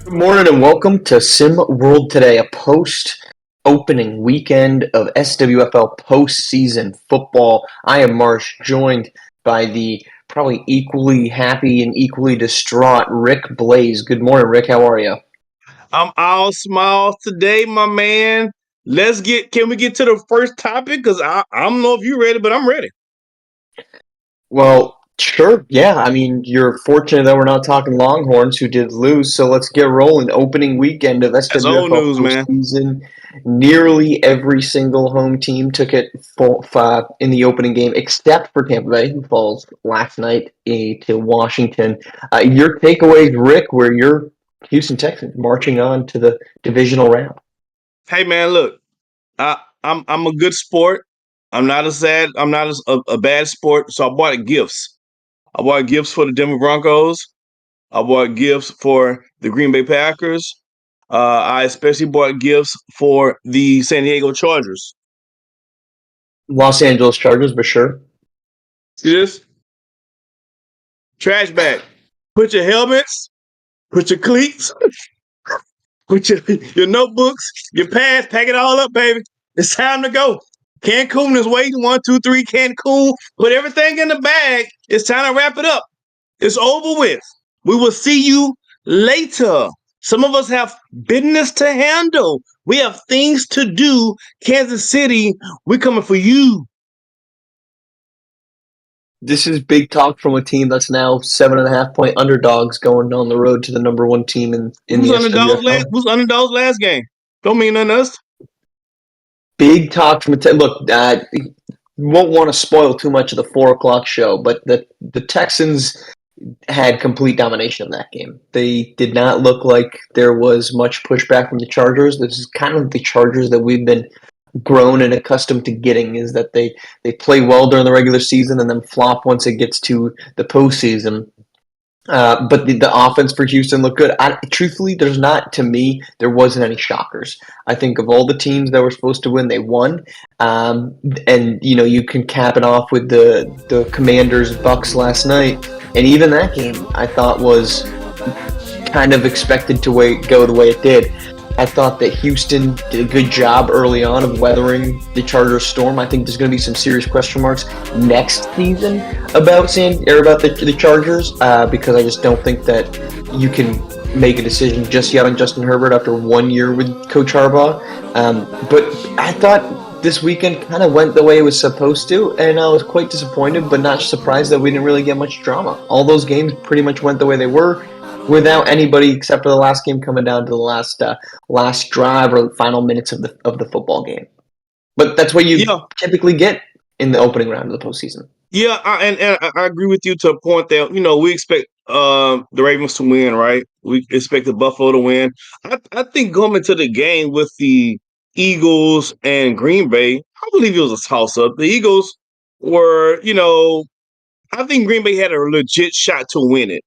Good morning and welcome to SimWorld Today, a post-opening weekend of SWFL postseason football. I am Marsh, joined by the probably equally happy and equally distraught Rick Blaze. Good morning, Rick. How are you? I'm all smiles today, my man. Can we get to the first topic? Because I don't know if you're ready, but I'm ready. Well, sure. Yeah, I mean, you're fortunate that we're not talking Longhorns, who did lose. So let's get rolling. Opening weekend of That's old SWFL news, man. postseason. Nearly every single home team took it in the opening game, except for Tampa Bay, who falls last night to Washington. Your takeaways, Rick, where your Houston Texans marching on to the divisional round. Hey, man, look, I'm a good sport. I'm not a sad. I'm not a bad sport. So I bought gifts. I bought gifts for the Denver Broncos. I bought gifts for the Green Bay Packers. I especially bought gifts for the San Diego Chargers. Los Angeles Chargers, for sure. See this? Trash bag. Put your helmets. Put your cleats. Put your notebooks, your pads, pack it all up, baby. It's time to go. Cancun is waiting. 1, 2, 3, Cancun. Put everything in the bag. It's time to wrap it up. It's over with. We will see you later. Some of us have business to handle. We have things to do. Kansas City, we're coming for you. This is big talk from a team that's now 7.5 point underdogs going down the road to the number one team in the SWFL. Who's underdogs last game? Don't mean nothing to us. Big talk from a team. Look, won't want to spoil too much of the 4 o'clock show, but the Texans had complete domination of that game. They did not look like there was much pushback from the Chargers. This is kind of the Chargers that we've been grown and accustomed to getting, is that they play well during the regular season and then flop once it gets to the postseason. But the offense for Houston looked good. Truthfully, to me, there wasn't any shockers. I think of all the teams that were supposed to win, they won. And, you can cap it off with the Commanders Bucks last night. And even that game, I thought, was kind of expected to go the way it did. I thought that Houston did a good job early on of weathering the Chargers storm. I think there's going to be some serious question marks next season about the Chargers, because I just don't think that you can make a decision just yet on Justin Herbert after 1 year with Coach Harbaugh. But I thought this weekend kind of went the way it was supposed to, and I was quite disappointed, but not surprised that we didn't really get much drama. All those games pretty much went the way they were, without anybody except for the last game coming down to the last drive or final minutes of the football game. But that's what you typically get in the opening round of the postseason. Yeah, I agree with you to a point that we expect the Ravens to win, right? We expect the Buffalo to win. I think going into the game with the Eagles and Green Bay, I believe it was a toss up. The Eagles were, I think Green Bay had a legit shot to win it.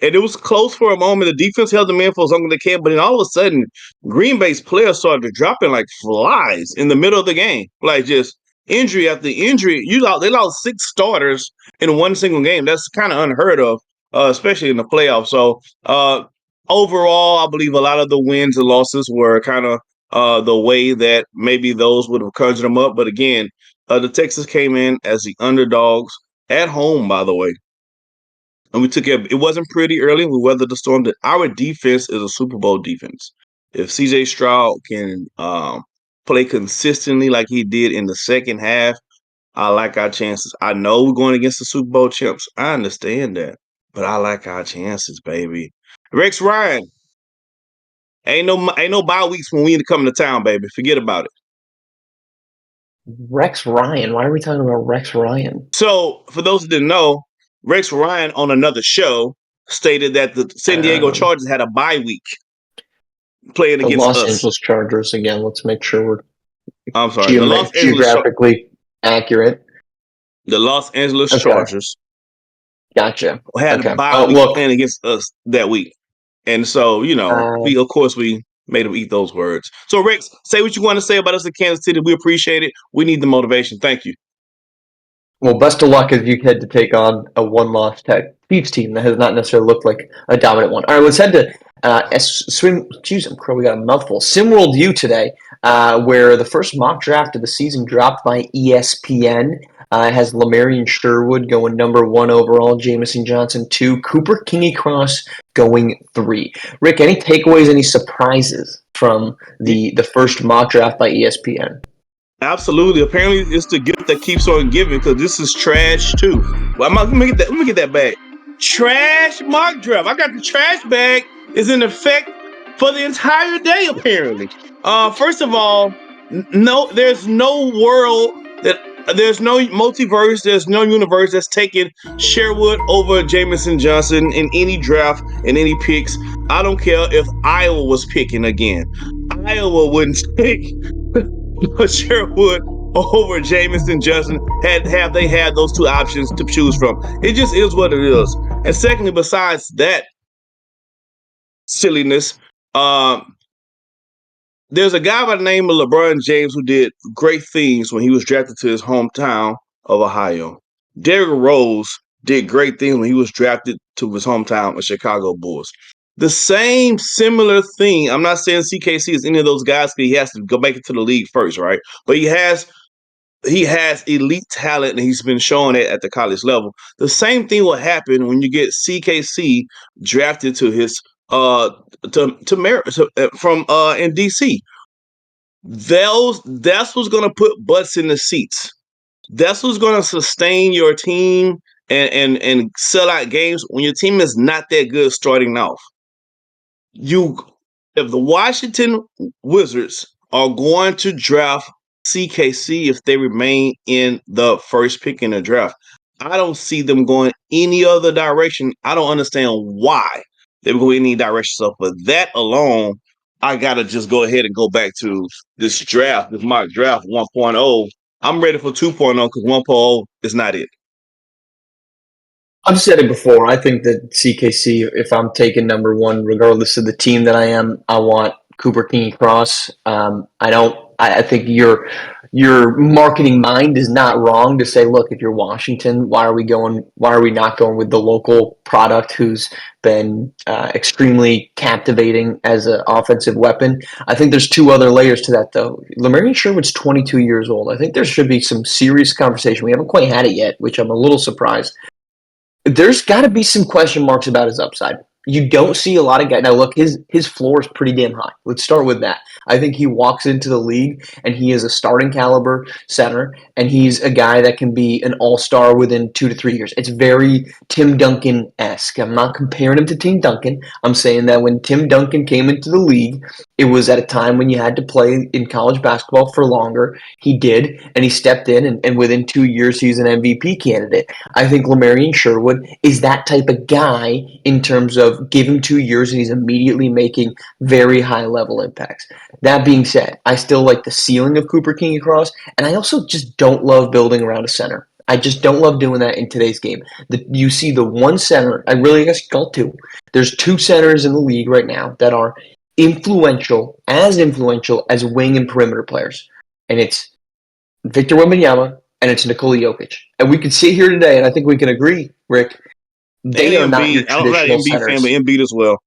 And it was close for a moment. The defense held them in for as long as they can, but then all of a sudden, Green Bay's players started dropping like flies in the middle of the game, like just injury after injury. They lost 6 starters in one single game. That's kind of unheard of, especially in the playoffs. So overall, I believe a lot of the wins and losses were kind of the way that maybe those would have conjured them up. But again, the Texans came in as the underdogs at home, by the way. And we took it. It wasn't pretty early. We weathered the storm. Our defense is a Super Bowl defense. If CJ Stroud can play consistently like he did in the second half, I like our chances. I know we're going against the Super Bowl champs. I understand that, but I like our chances, baby. Rex Ryan, ain't no bye weeks when we need to come to town, baby. Forget about it. Rex Ryan. Why are we talking about Rex Ryan? So, for those who didn't know, Rex Ryan on another show stated that the San Diego Chargers had a bye week playing the against Los us. Angeles Chargers again. Let's make sure we're I'm sorry, the geographically accurate. The Los Angeles Chargers. Gotcha. Had a bye week playing against us that week, and so we made them eat those words. So Rex, say what you want to say about us in Kansas City. We appreciate it. We need the motivation. Thank you. Well, best of luck as you head to take on a one-loss Tech Chiefs team that has not necessarily looked like a dominant one. All right, let's head to swim. Jeez, we got a mouthful. SimWorld U today, where the first mock draft of the season dropped by ESPN. Has Lamarian Sherwood going number 1 overall, Jamison Johnson 2, Cooper Kingy Cross going 3. Rick, any takeaways, any surprises from the first mock draft by ESPN? Absolutely. Apparently, it's the gift that keeps on giving because this is trash too. Well, let me get that. Let me get that back. Trash mock draft. I got the trash bag. Is in effect for the entire day. Apparently. First of all, no. There's no world that. There's no multiverse. There's no universe that's taking Sherwood over Jamison Johnson in any draft and any picks. I don't care if Iowa was picking again. Iowa wouldn't take Sherwood over Jamison Johnson have they had those two options to choose from. It just is what it is. And secondly, besides that silliness, um, there's a guy by the name of LeBron James who did great things when he was drafted to his hometown of Ohio. Derrick Rose did great things when he was drafted to his hometown of Chicago Bulls. The same similar thing. I'm not saying CKC is any of those guys because he has to go back into the league first, right? But he has elite talent and he's been showing it at the college level. The same thing will happen when you get CKC drafted to his from in DC. That's what's gonna put butts in the seats. That's what's gonna sustain your team and sell out games when your team is not that good starting off. You if the Washington Wizards are going to draft CKC if they remain in the first pick in the draft, I don't see them going any other direction. I don't understand why they would go any direction. So for that alone, I gotta just go ahead and go back to this draft, this mock draft 1.0. I'm ready for 2.0 because 1.0 is not it. I've said it before. I think that CKC, if I'm taking number 1, regardless of the team that I am, I want Cooper King Cross. I don't. I think your marketing mind is not wrong to say, look, if you're Washington, why are we going? Why are we not going with the local product who's been extremely captivating as an offensive weapon? I think there's 2 other layers to that, though. Lamarian Sherwood's 22 years old. I think there should be some serious conversation. We haven't quite had it yet, which I'm a little surprised. There's got to be some question marks about his upside. You don't see a lot of guys. Now, look, his floor is pretty damn high. Let's start with that. I think he walks into the league and he is a starting caliber center, and he's a guy that can be an all-star within 2 to 3 years. It's very Tim Duncan-esque. I'm not comparing him to Tim Duncan. I'm saying that when Tim Duncan came into the league, it was at a time when you had to play in college basketball for longer. He did, and he stepped in, and within 2 years, he's an MVP candidate. I think Lamarian Sherwood is that type of guy in terms of give him 2 years and he's immediately making very high level impacts. That being said, I still like the ceiling of Cooper King Cross, and I also just don't love building around a center. I just don't love doing that in today's game. You see the one center, I really guess you call it 2. There's 2 centers in the league right now that are influential as wing and perimeter players. And it's Victor Wembanyama and it's Nikola Jokic. And we can sit here today, and I think we can agree, Rick, they are And not your Embiid, I'm not an traditional Embiid fan, but centers. Embiid as well.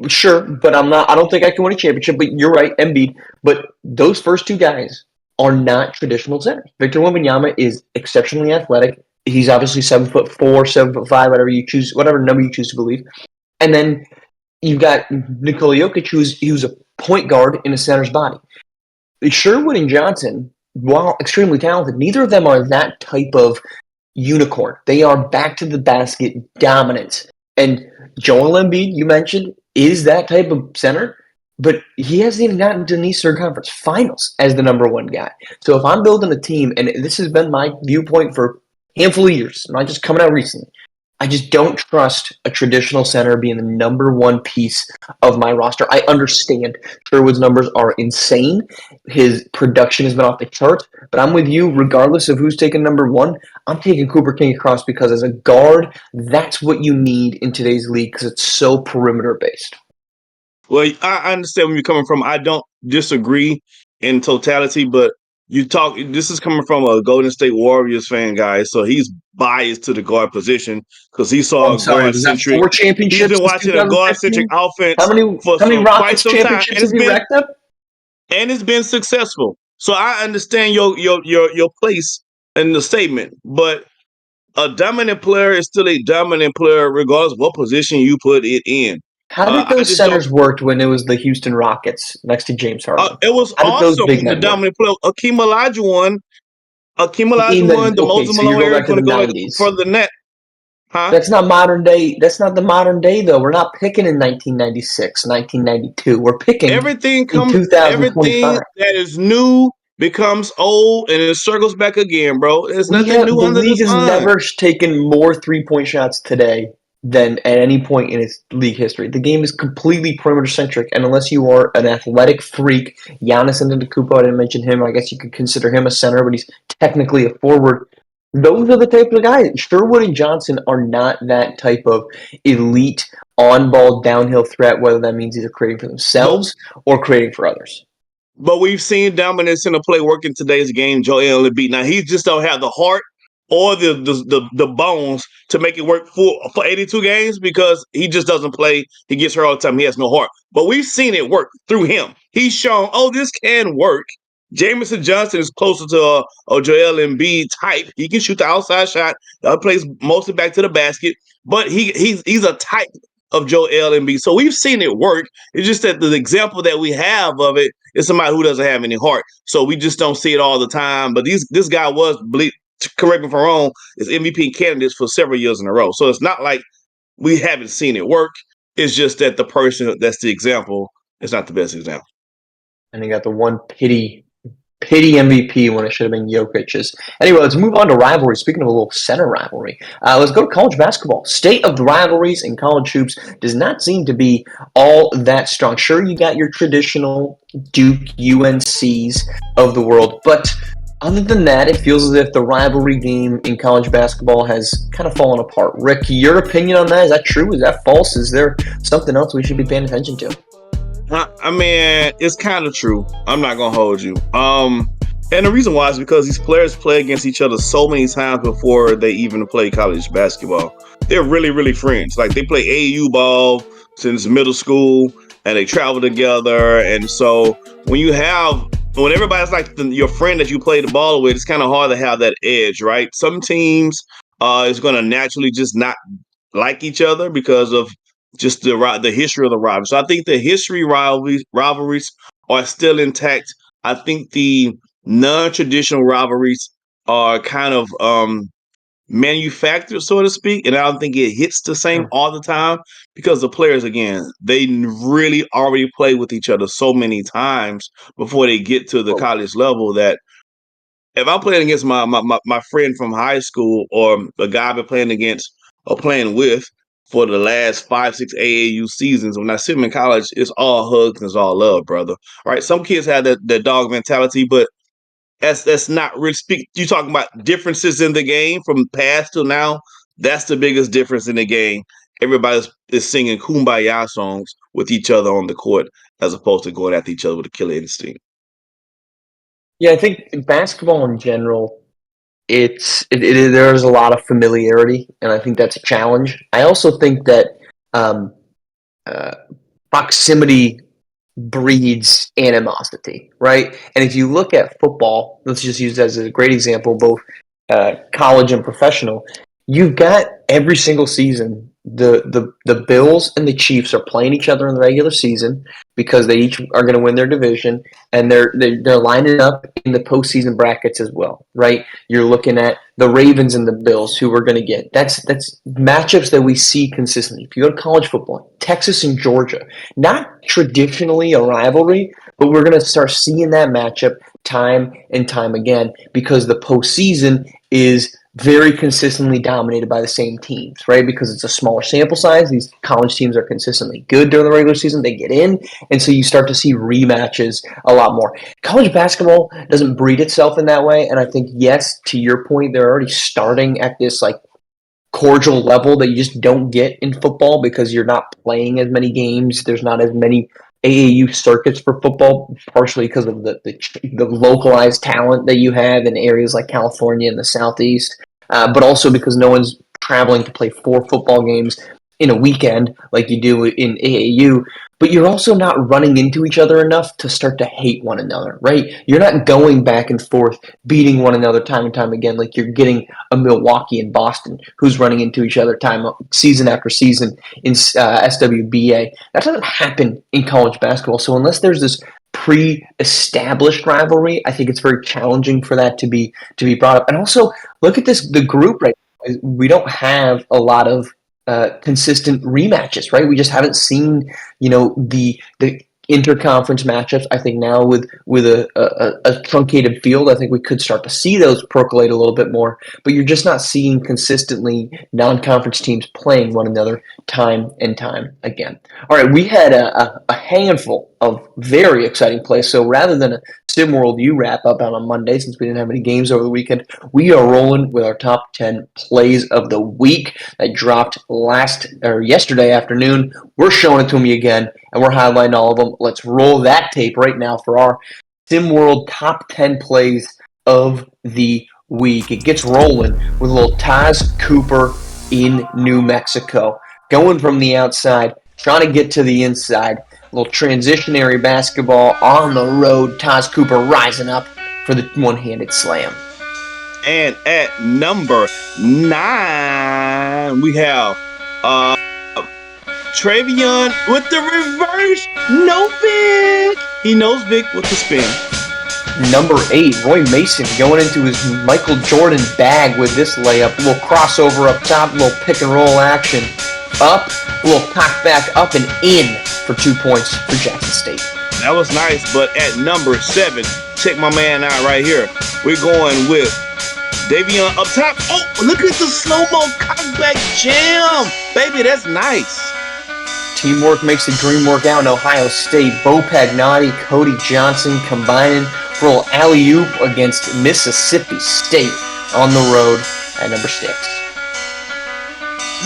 Sure, but I don't think I can win a championship, but you're right, Embiid. But those first 2 guys are not traditional centers. Victor Wembanyama is exceptionally athletic. He's obviously 7'4", 7'5", whatever number you choose to believe. And then you've got Nikola Jokic, who's a point guard in a center's body. Sherwood and Johnson, while extremely talented, neither of them are that type of unicorn. They are back to the basket dominance. And Joel Embiid, you mentioned, is that type of center, but he hasn't even gotten to the Eastern Conference Finals as the number 1 guy. So if I'm building a team, and this has been my viewpoint for a handful of years, not just coming out recently, I just don't trust a traditional center being the number 1 piece of my roster. I understand Sherwood's numbers are insane. His production has been off the charts, but I'm with you. Regardless of who's taking number 1, I'm taking Cooper King across because as a guard, that's what you need in today's league because it's so perimeter based. Well, I understand where you're coming from. I don't disagree in totality, but you talk. This is coming from a Golden State Warriors fan, guy. So he's biased to the guard position because he Oh, saw I'm a sorry. guard Was that centric. 4 He's championships been since watching a guard centric 2015? offense How many for quite Rockets some time, championships has he racked up? and it's been successful. So I understand your place in the statement, but a dominant player is still a dominant player regardless of what position you put it in. How did I those just don't. centers work when it was the Houston Rockets next to James Harden? It was How did those awesome. big The men work? dominant player, Akeem Olajuwon. Akeem In the Olajuwon, the okay, Moses so you're Malone going era is back to going the to go like for 90s. the net, huh? That's not modern day. That's not the modern day, though. We're not picking in 1996, 1992. We're picking in Everything 2025. that is new becomes old and it circles back again, bro. There's We nothing have new the under the league has sun. never taken more 3-point shots today than at any point in its league history. The game is completely perimeter centric, and unless you are an athletic freak, Giannis Antetokounmpo, I didn't mention him. I guess you could consider him a center, but he's technically a forward. Those are the type of guys. Sherwood and Johnson are not that type of elite on-ball downhill threat. Whether that means either creating for But themselves or creating for others. But we've seen dominance in the play work in today's game. Joel Embiid. Now he just don't have the heart or the bones to make it work for 82 games because he just doesn't play. He gets hurt all the time. He has no heart. But we've seen it work through him. He's shown, oh, this can work. Jamison Johnson is closer to a Joel Embiid type. He can shoot the outside shot. Plays mostly back to the basket, but he's a type of Joel Embiid. So we've seen it work. It's just that the example that we have of it is somebody who doesn't have any heart. So we just don't see it all the time. But this guy was, correct me if I'm wrong, is MVP candidates for several years in a row. So it's not like we haven't seen it work. It's just that the person that's the example is not the best example. And he got the one pity MVP when it should have been Jokic's. Anyway, let's move on to rivalry. Speaking of a little center rivalry, let's go to college basketball. State of the rivalries in college hoops does not seem to be all that strong. Sure, you got your traditional Duke UNCs of the world, but other than that, it feels as if the rivalry game in college basketball has kind of fallen apart. Rick, your opinion on that? Is that true? Is that false? Is there something else we should be paying attention to? I mean, it's kind of true. I'm not gonna hold you. And the reason why is because these players play against each other so many times before they even play college basketball. They're really, really friends. Like they play AAU ball since middle school, and they travel together. And so when everybody's like your friend that you play the ball with, it's kind of hard to have that edge, right? Some teams is going to naturally just not like each other because of just the history of the rivalry. So I think the history rivalries are still intact. I think the non-traditional rivalries are kind of manufactured, so to speak, and I don't think it hits the same all the time because the players, again, they really already play with each other so many times before they get to the Well, college level that if I'm playing against my friend from high school or a guy I've been playing against or playing with for the last 5, 6 AAU seasons, when I see him in college, it's all hugs and it's all love, brother. Right? Some kids have that dog mentality, but that's not really speak. You talking about differences in the game from past to now? That's the biggest difference in the game. Everybody is singing kumbaya songs with each other on the court as opposed to going after each other with a killer instinct. yeah, I think basketball in general, there's a lot of familiarity, and I think that's a challenge. I also think that um, uh, proximity breeds animosity, right? And if you look at football, let's just use that as a great example, both college and professional. You've got every single season the Bills and the Chiefs are playing each other in the regular season because they each are going to win their division, and they're lining up in the postseason brackets as well, right? You're looking at the Ravens and the Bills, who we're going to get. That's matchups that we see consistently. If you go to college football, Texas and Georgia, not traditionally a rivalry, but we're going to start seeing that matchup time and time again because the postseason is very consistently dominated by the same teams, right? Because it's a smaller sample size. These college teams are consistently good during the regular season. They get in, and so you start to see rematches a lot more. College basketball doesn't breed itself in that way, and I think, yes, to your point, they're already starting at this like cordial level that you just don't get in football because you're not playing as many games. There's not as many AAU circuits for football, partially because of the localized talent that you have in areas like California and the Southeast, but also because no one's traveling to play 4 football games in a weekend like you do in AAU. But you're also not running into each other enough to start to hate one another, right? You're not going back and forth, beating one another time and time again like you're getting a Milwaukee and Boston who's running into each other season after season in SWBA. That doesn't happen in college basketball. So unless there's this pre-established rivalry, I think it's very challenging for that to be brought up. And also, look at the group right now. We don't have a lot of consistent rematches, right? We just haven't seen, the interconference matchups. I think now with a truncated field, I think we could start to see those percolate a little bit more. But you're just not seeing consistently non-conference teams playing one another time and time again. All right, we had a handful of very exciting plays. So rather than a SimWorld U wrap up on a Monday, since we didn't have any games over the weekend, we are rolling with our top 10 plays of the week that dropped yesterday afternoon. We're showing it to you again, and we're highlighting all of them. Let's roll that tape right now for our SimWorld top 10 plays of the week. It gets rolling with a little Taz Cooper in New Mexico. Going from the outside, trying to get to the inside. A little transitionary basketball on the road. Taz Cooper rising up for the one-handed slam. And at number 9, we have Travion with the reverse. No Vic. He knows Vic with the spin. Number 8, Roy Mason going into his Michael Jordan bag with this layup. A little crossover up top, a little pick and roll action. Up, a little cock back up and in for 2 points for Jackson State. That was nice, but at number 7, check my man out right here. We're going with Davion up top. Oh, look at the slow-mo cockback jam. Baby, that's nice. Teamwork makes the dream work out in Ohio State. Bo Pagnotti, Cody Johnson combining for a little alley-oop against Mississippi State on the road at number 6.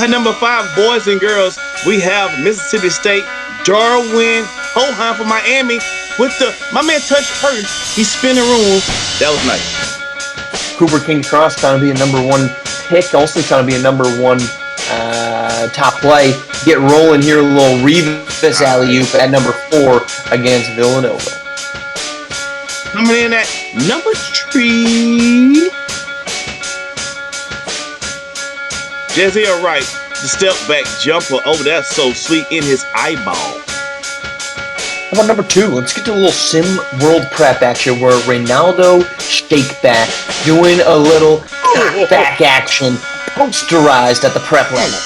At number 5, boys and girls, we have Mississippi State, Darwin Hohan from Miami with my man touched first. He's spinning room. That was nice. Cooper King Cross trying to be a number 1 pick, also trying to be a number 1 top play. Get rolling here, a little Revis alley-oop at number 4 against Villanova. Coming in at number 3, Jaziel Wright, the step back jumper. Oh, that's so sweet in his eyeball. How about number 2? Let's get to a little SimWorld prep action where Reynaldo Shakeback doing a little back action posterized at the prep level.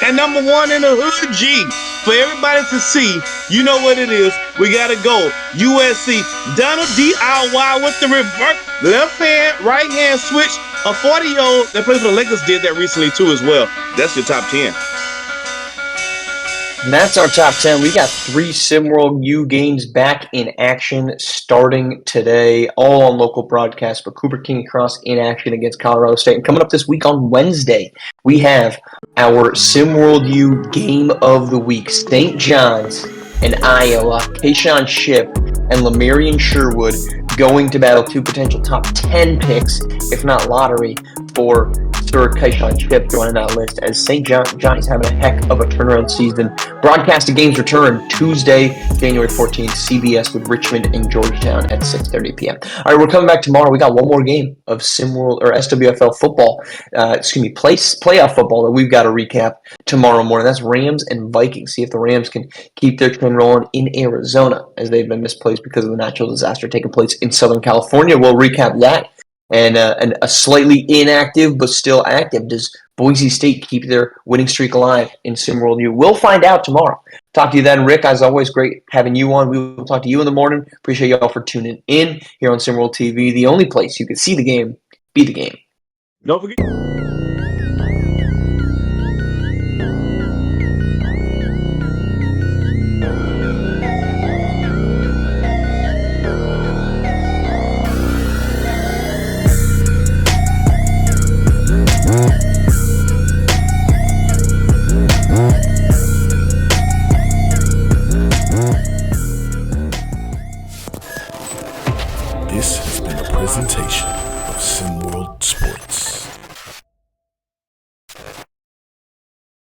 And number 1 in the hood G. For everybody to see, you know what it is. We got to go. USC, Donald DIY with the reverse. Left hand, right hand switch. A 40-year-old that plays for the Lakers did that recently too as well. That's your top 10. And that's our top 10. We got 3 SimWorld U games back in action starting today, all on local broadcast. But Cooper King Cross in action against Colorado State. And coming up this week on Wednesday, we have our SimWorld U game of the week. St. John's and Iowa, Kayshawn Shipp and Lamarian Sherwood going to battle 2 potential top 10 picks, if not lottery, for Sir Kayshawn Shipp joining that list as St. John's having a heck of a turnaround season. Broadcasted games return Tuesday, January 14th, CBS with Richmond and Georgetown at 6:30 p.m. All right, we're coming back tomorrow. We got one more game of SimWorld or SWFL football, playoff football that we've got to recap tomorrow morning. That's Rams and Vikings. See if the Rams can keep their train rolling in Arizona as they've been misplaced because of the natural disaster taking place in Southern California. We'll recap that. And a slightly inactive but still active. Does Boise State keep their winning streak alive in SimWorld U? We'll find out tomorrow. Talk to you then, Rick. As always, great having you on. We will talk to you in the morning. Appreciate you all for tuning in here on SimWorld TV, the only place you can see the game, be the game. Don't forget. presentation.